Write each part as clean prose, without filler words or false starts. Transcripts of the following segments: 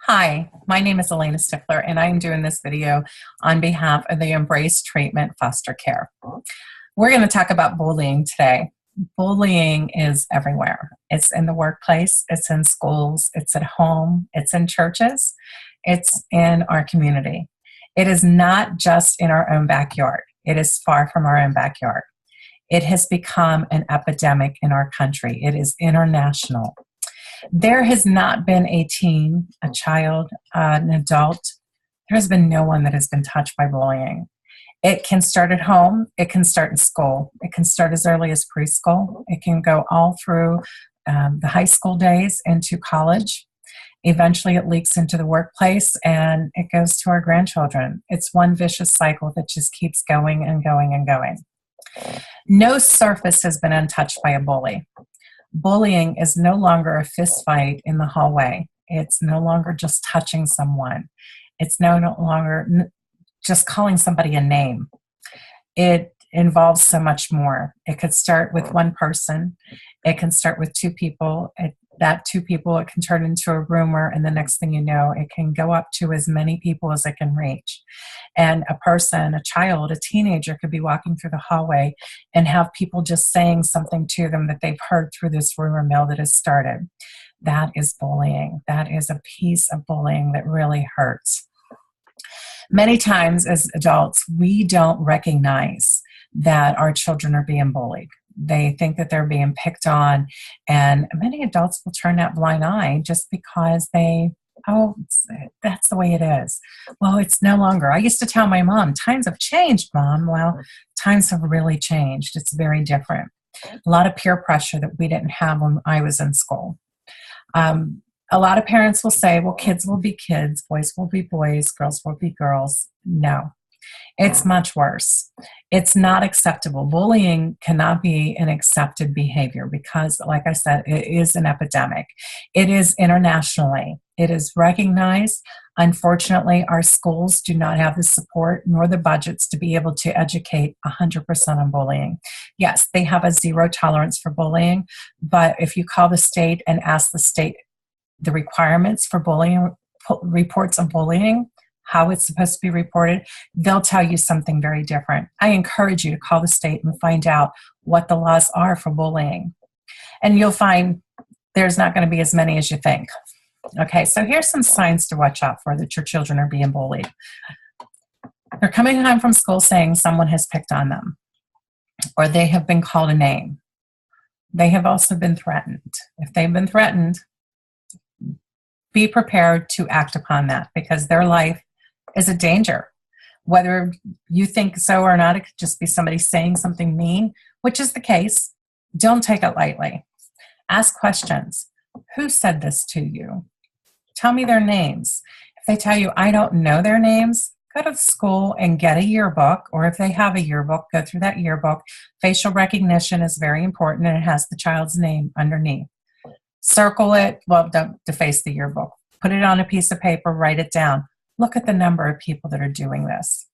Hi, my name is Alayna Stiffler, and I'm doing this video on behalf of the Embrace Treatment Foster Care. We're going to talk about bullying today. Bullying is everywhere. It's in the workplace, it's in schools, it's at home, it's in churches, it's in our community. It is not just in our own backyard. It is far from our own backyard. It has become an epidemic in our country. It is international. There has not been a teen, a child, an adult. There has been no one that has been touched by bullying. It can start at home. It can start in school. It can start as early as preschool. It can go all through the high school days into college. Eventually it leaks into the workplace and it goes to our grandchildren. It's one vicious cycle that just keeps going and going and going. No surface has been untouched by a bully. Bullying is no longer a fist fight in the hallway. It's no longer just touching someone. It's no longer just calling somebody a name. It involves so much more. It could start with one person. It can start with two people. That two people, it can turn into a rumor, and the next thing you know, it can go up to as many people as it can reach. And a person, a child, a teenager could be walking through the hallway and have people just saying something to them that they've heard through this rumor mill that has started. That is bullying. That is a piece of bullying that really hurts. Many times as adults, we don't recognize that our children are being bullied. They think that they're being picked on, and many adults will turn that blind eye just because that's the way it is. Well, it's no longer. I used to tell my mom, times have changed, Mom. Well, times have really changed. It's very different. A lot of peer pressure that we didn't have when I was in school. A lot of parents will say, well, kids will be kids, boys will be boys, girls will be girls. No. It's much worse. It's not acceptable. Bullying cannot be an accepted behavior because, like I said, it is an epidemic. It is internationally. It is recognized. Unfortunately, our schools do not have the support nor the budgets to be able to educate 100% on bullying. Yes, they have a zero tolerance for bullying, but if you call the state and ask the state the requirements for bullying, reports of bullying, how it's supposed to be reported, they'll tell you something very different. I encourage you to call the state and find out what the laws are for bullying. And you'll find there's not going to be as many as you think. Okay, so here's some signs to watch out for that your children are being bullied. They're coming home from school saying someone has picked on them, or they have been called a name. They have also been threatened. If they've been threatened, be prepared to act upon that because their life is a danger. Whether you think so or not, it could just be somebody saying something mean, which is the case. Don't take it lightly. Ask questions. Who said this to you? Tell me their names. If they tell you, I don't know their names, go to the school and get a yearbook, or if they have a yearbook, go through that yearbook. Facial recognition is very important, and it has the child's name underneath. Circle it. Well, don't deface the yearbook. Put it on a piece of paper, write it down. Look at the number of people that are doing this.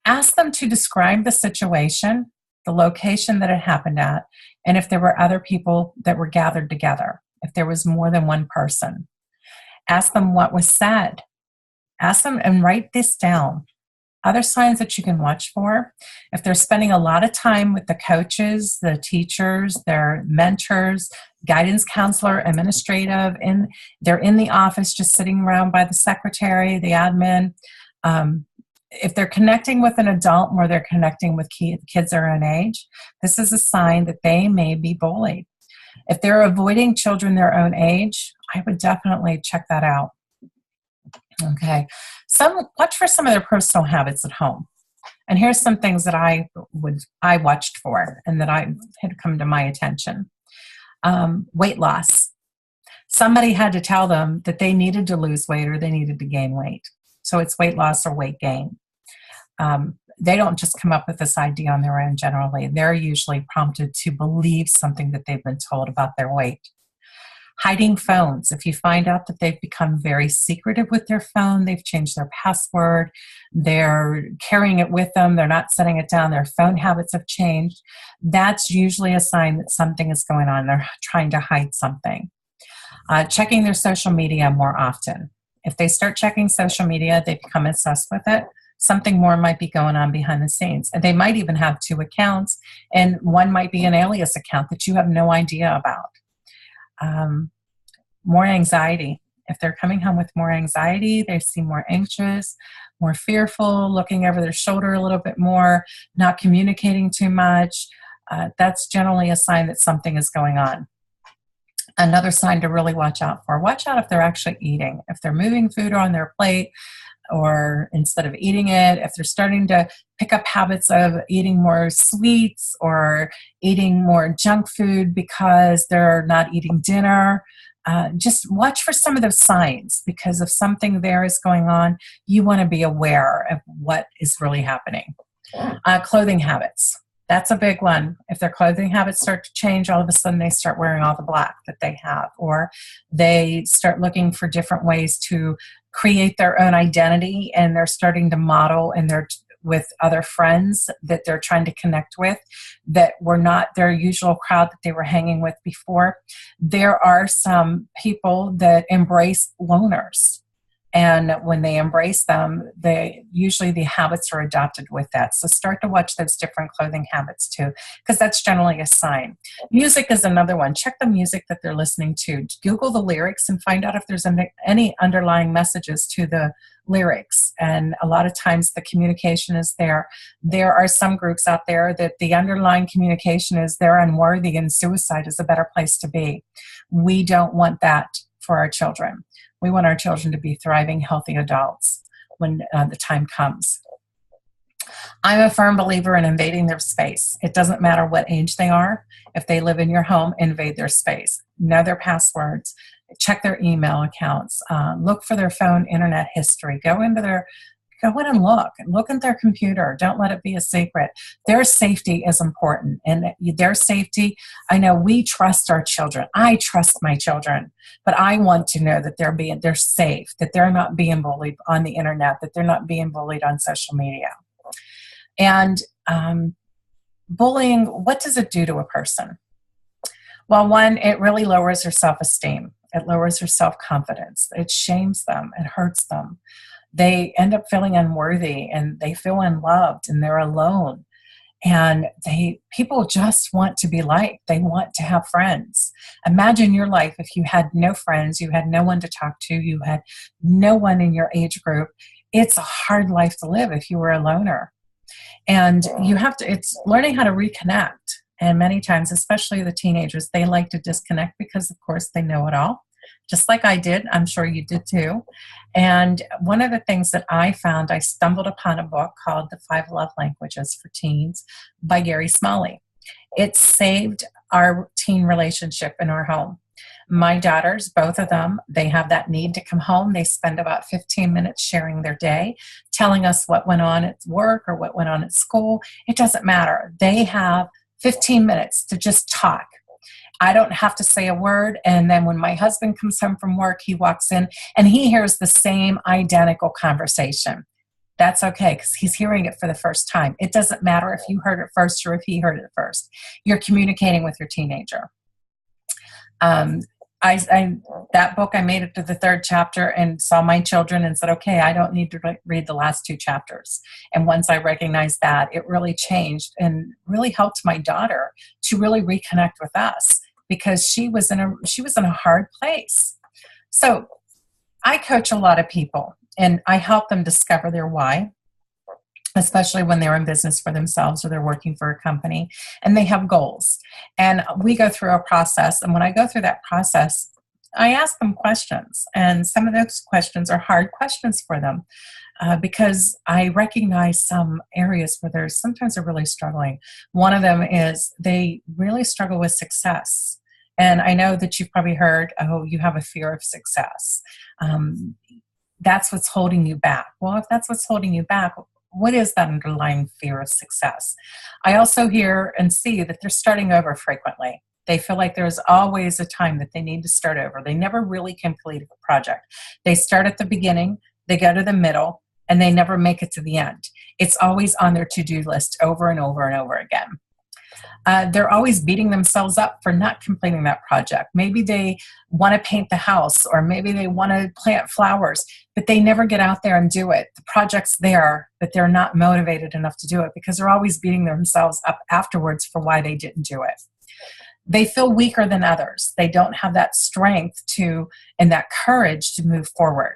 Ask them to describe the situation, the location that it happened at, and if there were other people that were gathered together, if there was more than one person. Ask them what was said. Ask them and write this down. Other signs that you can watch for, if they're spending a lot of time with the coaches, the teachers, their mentors, guidance counselor, administrative, and they're in the office just sitting around by the secretary, the admin. If they're connecting with an adult more they're connecting with kids their own age, this is a sign that they may be bullied. If they're avoiding children their own age, I would definitely check that out. Okay, watch for some of their personal habits at home. And here's some things that I watched for and that I had come to my attention. Weight loss. Somebody had to tell them that they needed to lose weight or they needed to gain weight. So it's weight loss or weight gain. They don't just come up with this idea on their own generally. They're usually prompted to believe something that they've been told about their weight. Hiding phones. If you find out that they've become very secretive with their phone, they've changed their password, they're carrying it with them, they're not setting it down, their phone habits have changed, that's usually a sign that something is going on. They're trying to hide something. Checking their social media more often. If they start checking social media, they become obsessed with it. Something more might be going on behind the scenes. And they might even have 2 accounts, and one might be an alias account that you have no idea about. More anxiety. If they're coming home with more anxiety, they seem more anxious, more fearful, looking over their shoulder a little bit more, not communicating too much. That's generally a sign that something is going on. Another sign to really watch out for. Watch out if they're actually eating. If they're moving food on their plate, or instead of eating it, if they're starting to pick up habits of eating more sweets or eating more junk food because they're not eating dinner. Just watch for some of those signs, because if something there is going on, you want to be aware of what is really happening. Clothing habits. That's a big one. If their clothing habits start to change, all of a sudden they start wearing all the black that they have, or they start looking for different ways to create their own identity, and they're starting to model, and they're with other friends that they're trying to connect with that were not their usual crowd that they were hanging with before. There are some people that embrace loners. And when they embrace them, usually the habits are adopted with that. So start to watch those different clothing habits too, because that's generally a sign. Music is another one. Check the music that they're listening to. Google the lyrics and find out if there's any underlying messages to the lyrics. And a lot of times the communication is there. There are some groups out there that the underlying communication is they're unworthy and suicide is a better place to be. We don't want that for our children. We want our children to be thriving, healthy adults when the time comes. I'm a firm believer in invading their space. It doesn't matter what age they are. If they live in your home, invade their space. Know their passwords. Check their email accounts. Look for their phone internet history. Go in and look at their computer. Don't let it be a secret. Their safety is important, and their safety, I know we trust our children. I trust my children, but I want to know that they're safe, that they're not being bullied on the internet, that they're not being bullied on social media. And bullying, what does it do to a person? Well, one, it really lowers their self-esteem. It lowers their self-confidence. It shames them. It hurts them. They end up feeling unworthy, and they feel unloved, and they're alone. And people just want to be liked. They want to have friends. Imagine your life if you had no friends, you had no one to talk to, you had no one in your age group. It's a hard life to live if you were a loner. And it's learning how to reconnect. And many times, especially the teenagers, they like to disconnect because, of course, they know it all. Just like I did. I'm sure you did too. And one of the things that I found, I stumbled upon a book called The 5 Love Languages for Teens by Gary Smalley. It saved our teen relationship in our home. My daughters, both of them, they have that need to come home. They spend about 15 minutes sharing their day, telling us what went on at work or what went on at school. It doesn't matter. They have 15 minutes to just talk. I don't have to say a word. And then when my husband comes home from work, he walks in and he hears the same identical conversation. That's okay, because he's hearing it for the first time. It doesn't matter if you heard it first or if he heard it first. You're communicating with your teenager. That book, I made it to the 3rd chapter and saw my children and said, okay, I don't need to read the last 2 chapters. And once I recognized that, it really changed and really helped my daughter to really reconnect with us, because she was in a hard place. So I coach a lot of people, and I help them discover their why, especially when they're in business for themselves or they're working for a company and they have goals. And we go through a process. And when I go through that process, I ask them questions. And some of those questions are hard questions for them because I recognize some areas where sometimes they're really struggling. One of them is they really struggle with success. And I know that you've probably heard, oh, you have a fear of success. That's what's holding you back. Well, if that's what's holding you back, what is that underlying fear of success? I also hear and see that they're starting over frequently. They feel like there's always a time that they need to start over. They never really complete a project. They start at the beginning, they go to the middle, and they never make it to the end. It's always on their to-do list over and over and over again. They're always beating themselves up for not completing that project. Maybe they want to paint the house, or maybe they want to plant flowers, but they never get out there and do it. The project's there, but they're not motivated enough to do it because they're always beating themselves up afterwards for why they didn't do it. They feel weaker than others. They don't have that strength and that courage to move forward.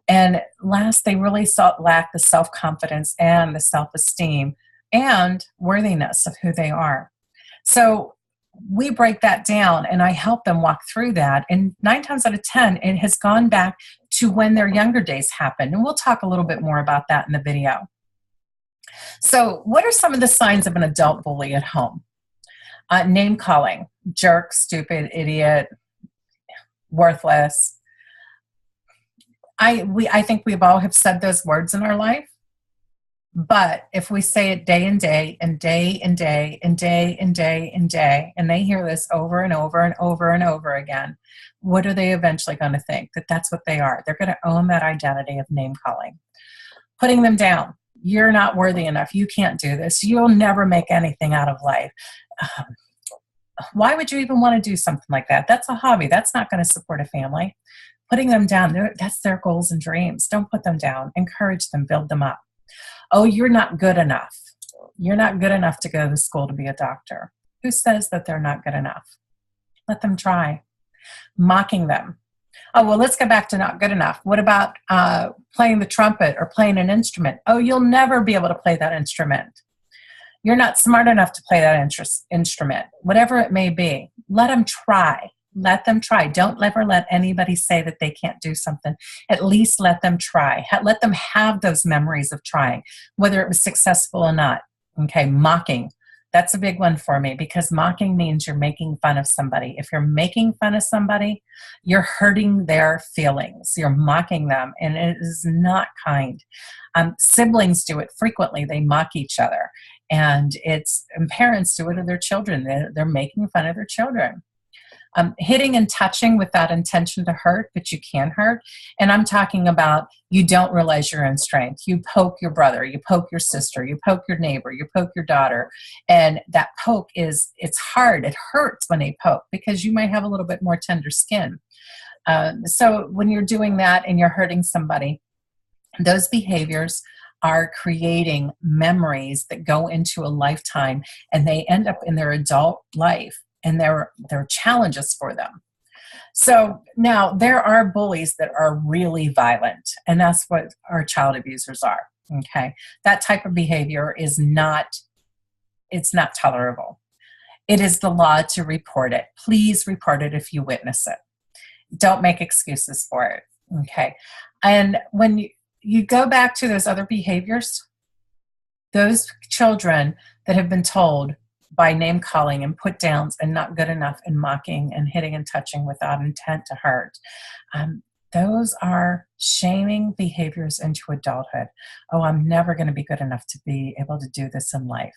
And last, they really lack the self-confidence and the self-esteem and worthiness of who they are. So we break that down, and I help them walk through that. And 9 times out of 10, it has gone back to when their younger days happened. And we'll talk a little bit more about that in the video. So what are some of the signs of an adult bully at home? Name calling: jerk, stupid, idiot, worthless. I think we've all have said those words in our life. But if we say it day and day and day and day and day and day and day, and they hear this over and over and over and over again, what are they eventually going to think? That that's what they are. They're going to own that identity of name calling. Putting them down. You're not worthy enough. You can't do this. You'll never make anything out of life. Why would you even want to do something like that? That's a hobby. That's not going to support a family. Putting them down, that's their goals and dreams. Don't put them down. Encourage them. Build them up. Oh, you're not good enough. You're not good enough to go to school to be a doctor. Who says that they're not good enough? Let them try. Mocking them. Oh, well, let's go back to not good enough. What about playing the trumpet or playing an instrument? Oh, you'll never be able to play that instrument. You're not smart enough to play that instrument. Whatever it may be, let them try. Let them try. Don't ever let anybody say that they can't do something. At least let them try. Let them have those memories of trying, whether it was successful or not. Okay, mocking. That's a big one for me, because mocking means you're making fun of somebody. If you're making fun of somebody, you're hurting their feelings. You're mocking them, and it is not kind. Siblings do it frequently. They mock each other, and parents do it to their children. They're making fun of their children. Hitting and touching without intention to hurt, but you can hurt. And I'm talking about you don't realize your own strength. You poke your brother, you poke your sister, you poke your neighbor, you poke your daughter. And that poke it's hard. It hurts when they poke because you might have a little bit more tender skin. So when you're doing that and you're hurting somebody, those behaviors are creating memories that go into a lifetime, and they end up in their adult life. And there are challenges for them. So now there are bullies that are really violent, and that's what our child abusers are. Okay, that type of behavior it's not tolerable. It is the law to report it. Please report it if you witness it. Don't make excuses for it. Okay, and when you go back to those other behaviors, those children that have been told by name calling and put downs and not good enough and mocking and hitting and touching without intent to hurt. Those are shaming behaviors into adulthood. Oh, I'm never going to be good enough to be able to do this in life.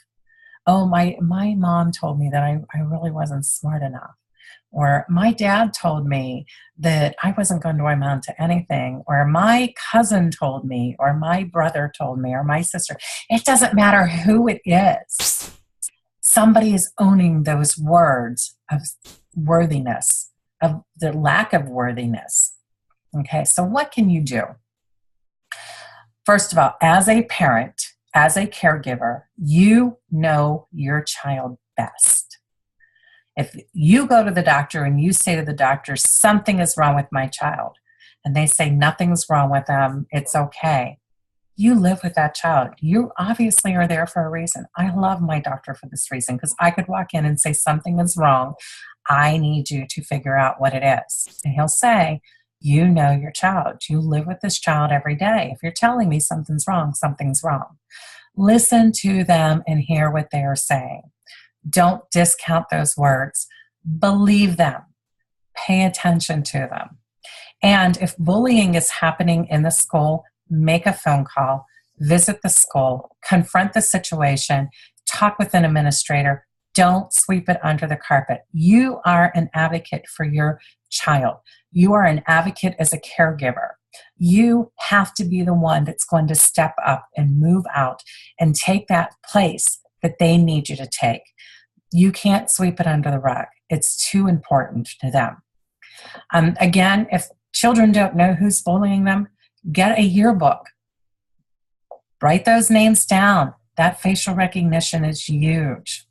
Oh, my mom told me that I really wasn't smart enough. Or my dad told me that I wasn't going to amount to anything. Or my cousin told me, or my brother told me, or my sister. It doesn't matter who it is. Somebody is owning those words of worthiness, of the lack of worthiness. Okay, so what can you do? First of all, as a parent, as a caregiver, you know your child best. If you go to the doctor and you say to the doctor, something is wrong with my child, and they say nothing's wrong with them, it's okay. You live with that child. You obviously are there for a reason. I love my doctor for this reason, because I could walk in and say something is wrong. I need you to figure out what it is. And he'll say, you know your child. You live with this child every day. If you're telling me something's wrong, something's wrong. Listen to them and hear what they are saying. Don't discount those words. Believe them. Pay attention to them. And if bullying is happening in the school, make a phone call, visit the school, confront the situation, talk with an administrator. Don't sweep it under the carpet. You are an advocate for your child. You are an advocate as a caregiver. You have to be the one that's going to step up and move out and take that place that they need you to take. You can't sweep it under the rug. It's too important to them. Again, if children don't know who's bullying them, get a yearbook. Write those names down. That facial recognition is huge.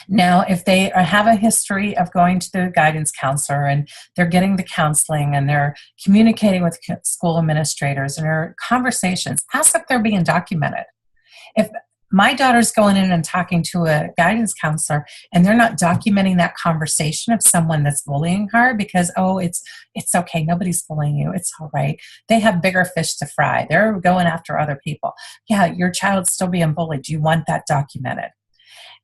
Now, if they have a history of going to the guidance counselor and they're getting the counseling and they're communicating with school administrators and their conversations, ask if they're being documented. If my daughter's going in and talking to a guidance counselor and they're not documenting that conversation of someone that's bullying her because, oh, it's okay, nobody's bullying you, it's all right. They have bigger fish to fry. They're going after other people. Yeah, your child's still being bullied. You want that documented.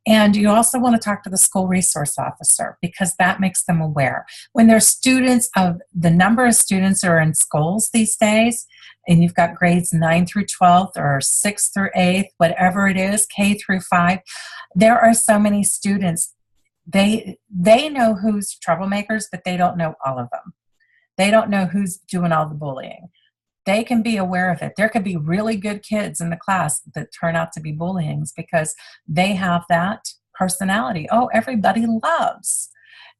And you also want to talk to the school resource officer because that makes them aware. When there's students, of the number of students that are in schools these days, and you've got grades 9 through 12th or 6th through 8th, whatever it is, K through 5, there are so many students. They know who's troublemakers, but they don't know all of them. They don't know who's doing all the bullying. They can be aware of it. There could be really good kids in the class that turn out to be bullying because they have that personality. Oh, everybody loves.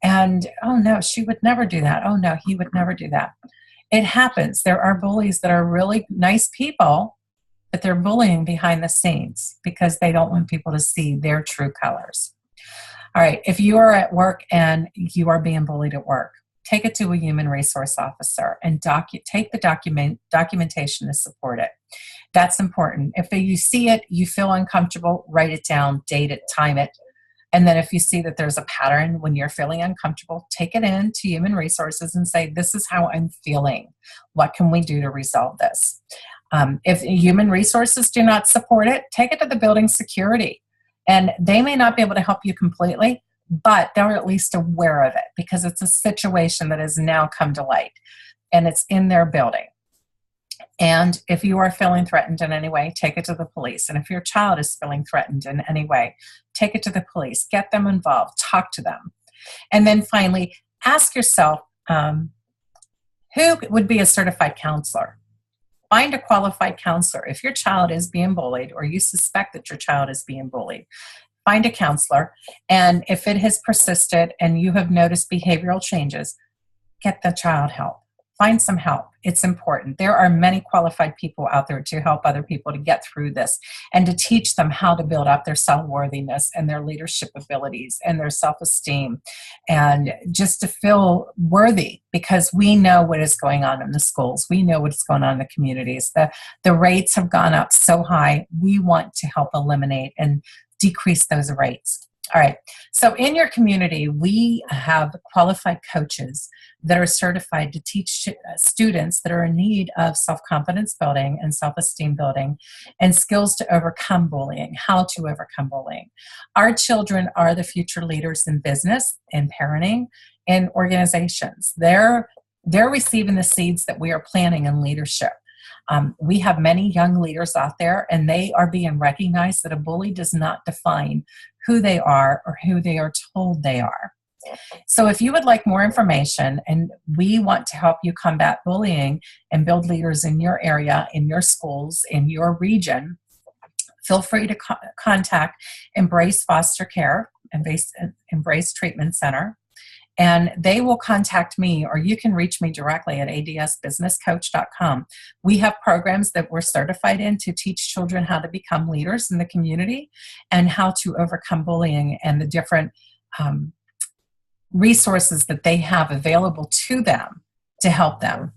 And, oh, no, she would never do that. Oh, no, he would never do that. It happens. There are bullies that are really nice people, but they're bullying behind the scenes because they don't want people to see their true colors. All right, if you are at work and you are being bullied at work, take it to a human resource officer and take the documentation to support it. That's important. If you see it, you feel uncomfortable, write it down, date it, time it. And then if you see that there's a pattern when you're feeling uncomfortable, take it in to human resources and say, this is how I'm feeling. What can we do to resolve this? If human resources do not support it, take it to the building security. And they may not be able to help you completely, but they're at least aware of it because it's a situation that has now come to light and it's in their building. And if you are feeling threatened in any way, take it to the police. And if your child is feeling threatened in any way, take it to the police. Get them involved. Talk to them. And then finally, ask yourself, who would be a certified counselor? Find a qualified counselor. If your child is being bullied or you suspect that your child is being bullied, find a counselor, and if it has persisted and you have noticed behavioral changes, get the child help. Find some help. It's important. There are many qualified people out there to help other people to get through this and to teach them how to build up their self-worthiness and their leadership abilities and their self-esteem and just to feel worthy because we know what is going on in the schools. We know what's going on in the communities. The rates have gone up so high. We want to help eliminate and decrease those rates. All right. So in your community, we have qualified coaches that are certified to teach students that are in need of self-confidence building and self-esteem building and skills to overcome bullying, how to overcome bullying. Our children are the future leaders in business and parenting and organizations. They're receiving the seeds that we are planting in leadership. We have many young leaders out there, and they are being recognized that a bully does not define who they are or who they are told they are. So if you would like more information and we want to help you combat bullying and build leaders in your area, in your schools, in your region, feel free to contact Embrace Foster Care, Embrace Treatment Center. And they will contact me, or you can reach me directly at ADSBusinessCoach.com. We have programs that we're certified in to teach children how to become leaders in the community and how to overcome bullying and the different resources that they have available to them to help them.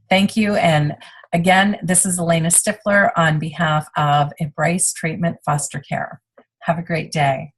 Thank you. And again, this is Alayna Stiffler on behalf of Embrace Treatment Foster Care. Have a great day.